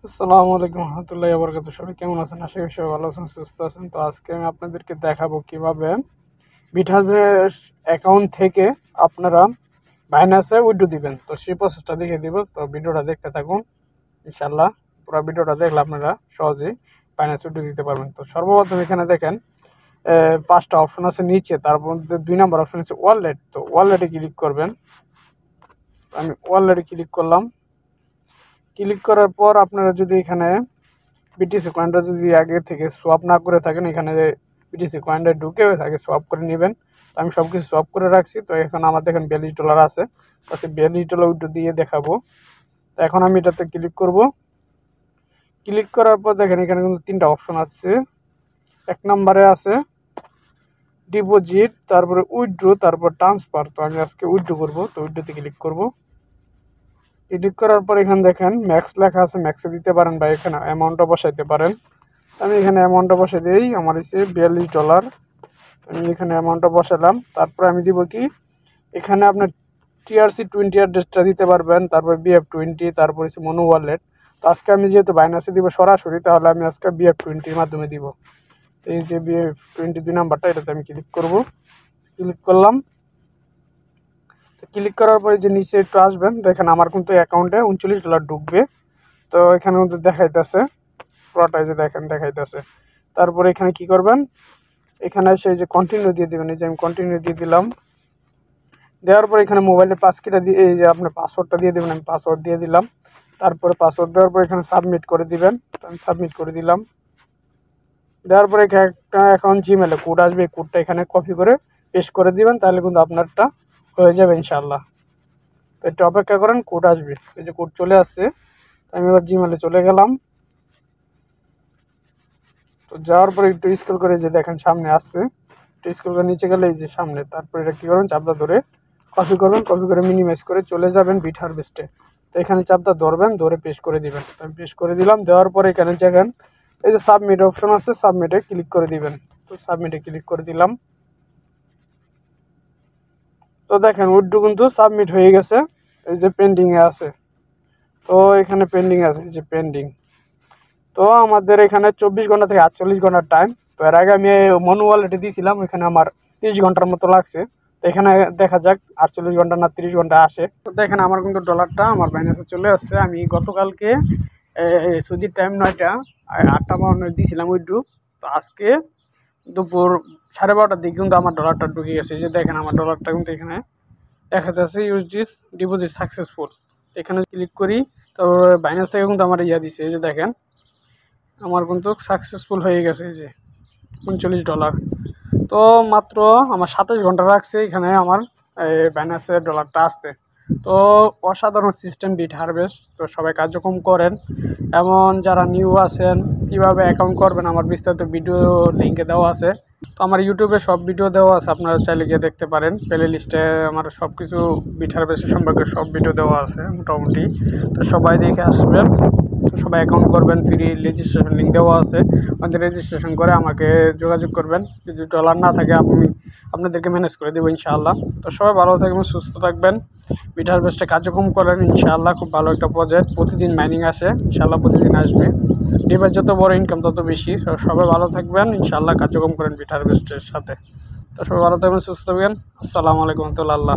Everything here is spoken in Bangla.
আসসালামু আলাইকুম রহমতুল্লাহি ওয়া বারাকাতুহু। সবাই কেমন আছেন? আশা করি সবাই ভালো আছেন, সুস্থ আছেন। তো আজকে আমি আপনাদেরকে দেখাবো কিভাবে বিঠাজের অ্যাকাউন্ট থেকে আপনারা বাইন্যান্সে উইথড্র দিবেন। তো সেই প্রসেসটা দেখিয়ে দিব। তো ভিডিওটা দেখতে থাকুন ইনশাআল্লাহ। পুরো ভিডিওটা দেখলে আপনারা সহজেই বাইন্যান্সে উইথড্র দিতে পারবেন। তো সর্বপ্রথম এখানে দেখেন 5টা অপশন আছে নিচে, তার মধ্যে 2 নম্বর অপশন হচ্ছে ওয়ালেট। তো ওয়ালেটে ক্লিক করবেন। আমি ওয়ালেটে ক্লিক করলাম। ক্লিক করার পর আপনারা যদি এখানে বিটিসি কয়েনটা যদি আগে থেকে সোয়াপ না করে থাকেন, এখানে বিটিসি কয়েনটা ঢুকে থাকে সোয়াপ করে নেবেন। তো আমি সব কিছু সোয়াপ করে রাখছি। তো এখন আমার দেখেন $42 আছে। তো সেই $42 উইথড্র দিয়ে দেখাবো। তো এখন আমি এটাতে ক্লিক করব। ক্লিক করার পর দেখেন এখানে কিন্তু 3টা অপশন আছে। 1 নম্বরে আছে ডিপোজিট, তারপরে উইথড্র, তারপর ট্রান্সফার। তো আমি আজকে উইথড্র করব। তো উইথড্রতে ক্লিক করব। ক্লিক করার পর এখানে দেখেন ম্যাক্স লেখা আছে, ম্যাক্সে দিতে পারেন বা এখানে অ্যামাউন্টটা বসাইতে পারেন। আমি এখানে অ্যামাউন্টটা বসে দিই। আমার হচ্ছে $42। আমি এখানে অ্যামাউন্টটা বসালাম। তারপরে আমি দিব কি, এখানে আপনার TRC20 অ্যাড্রেসটা দিতে পারবেন, তারপর BF20, তারপর হচ্ছে মনো ওয়ালেট। তো আজকে আমি যেহেতু বাইন্যান্সে দিব সরাসরি, তাহলে আমি আজকে BF20 মাধ্যমে দিব। এই যে BF20 2 নাম্বারটা, এটাতে আমি ক্লিক করব। ক্লিক করলাম। ক্লিক করার পরে যে নিচে একটু আসবেন, দেখেন আমার কিন্তু অ্যাকাউন্টে $39 ঢুকবে। তো এখানে কিন্তু দেখাইতেছে পুরোটাই, যে দেখেন দেখাইতেছে। তারপরে এখানে কি করবেন, এখানে সেই যে কন্টিনিউ দিয়ে দেবেন। এই যে আমি কন্টিনিউ দিয়ে দিলাম। দেওয়ার পর এখানে মোবাইলের পাসকিটা দিয়ে, এই যে আপনার পাসওয়ার্ডটা দিয়ে দেবেন। আমি পাসওয়ার্ড দিয়ে দিলাম। তারপরে পাসওয়ার্ড দেওয়ার পর এখানে সাবমিট করে দিবেন। তো আমি সাবমিট করে দিলাম। দেওয়ার পরে একটা অ্যাকাউন্ট জিমেলে কোড আসবে, এই কোডটা এখানে কপি করে পেস্ট করে দিবেন, তাহলে কিন্তু আপনারটা হয়ে যাবে ইনশাআল্লাহ। তো একটু অপেক্ষা করেন, কোড আসবে। এই যে কোড চলে আসছে। আমি এবার জিমেলে চলে গেলাম। তো যাওয়ার পরে একটু স্ক্রল করে যে দেখেন সামনে আসছে, একটু স্ক্রল করে নিচে গেলে এই যে সামনে। তারপরে এটা কী করবেন, চাপটা ধরে কপি করবেন, কপি করে মিনিমাইজ করে চলে যাবেন বিট হারভেস্টে। তো এখানে চাপটা ধরবেন, ধরে পেস্ট করে দিবেন। তো আমি পেস্ট করে দিলাম। দেওয়ার পরে এখানে দেখেন এই যে সাবমিট অপশন আছে, সাবমিটে ক্লিক করে দিবেন। তো সাবমিটে ক্লিক করে দিলাম। তো দেখেন উইথড্র কিন্তু সাবমিট হয়ে গেছে। এই যে পেন্ডিংয়ে আছে। তো এখানে পেন্ডিং আছে, এই যে পেন্ডিং। তো আমাদের এখানে 24 ঘন্টা থেকে 48 ঘন্টার টাইম। তো এর আগে আমি মনো ওয়ালেটে দিয়েছিলাম, এখানে আমার 30 ঘন্টার মতো লাগছে। তো এখানে দেখা যাক 48 ঘন্টা না 30 ঘন্টা আসে। তো দেখেন আমার কিন্তু ডলারটা আমার বাইন্যান্সে চলে আসছে। আমি গতকালকে সৌদির টাইম 9টা 8:52 দিয়েছিলাম উইথড্র। তো আজকে দুপুর 12:30টার দিকে কিন্তু আমার ডলারটা ঢুকে গেছে। যে দেখেন আমার ডলারটা কিন্তু এখানে দেখা যাচ্ছে ইউএসডিস ডিপোজিট সাকসেসফুল। এখানে ক্লিক করি। তো বাইন্যান্স থেকে কিন্তু আমার দিছে, এই যে দেখেন আমার কিন্তু সাকসেসফুল হয়ে গেছে। এই যে $39। তো মাত্র আমার 27 ঘন্টা লাগছে এখানে আমার বাইন্যান্সের ডলারটা আসতে। তো অসাধারণ সিস্টেম বিট হারভেস্ট। তো সবাই কার্যক্রম করেন। এমন যারা নিউ আছেন কীভাবে অ্যাকাউন্ট করবেন, আমার বিস্তারিত ভিডিও লিঙ্কে দেওয়া আছে। তো আমার ইউটিউবে সব ভিডিও দেওয়া আছে, আপনারা চাইলে গিয়ে দেখতে পারেন। প্লে লিস্টে আমার সব কিছু বিট হারভেস্ট সম্পর্কে সব ভিডিও দেওয়া আছে মোটামুটি। তো সবাই দেখে আসবেন। তো সবাই অ্যাকাউন্ট করবেন, ফ্রি রেজিস্ট্রেশন লিঙ্ক দেওয়া আছে, আমাদের রেজিস্ট্রেশন করে আমাকে যোগাযোগ করবেন। যদি ডলার না থাকে আমি আপনাদেরকে ম্যানেজ করে দেবো ইনশাআল্লাহ। তো সবাই ভালো থাকবেন, সুস্থ থাকবেন, বিট হারভেস্টে কার্যক্রম করেন ইনশাআল্লাহ। খুব ভালো একটা প্রজেক্ট, প্রতিদিন মাইনিং আসে ইনশাআল্লাহ, প্রতিদিন আসবে। ডিভাইস যত বড় ইনকাম তত বেশি। তো সবাই ভালো থাকবেন ইনশাআল্লাহ, কার্যক্রম করেন বিট হারভেস্টের সাথে। তো সবাই ভালো থাকবেন, সুস্থ থাকবেন। আসসালামু আলাইকুম ওয়া রাহমাতুল্লাহ।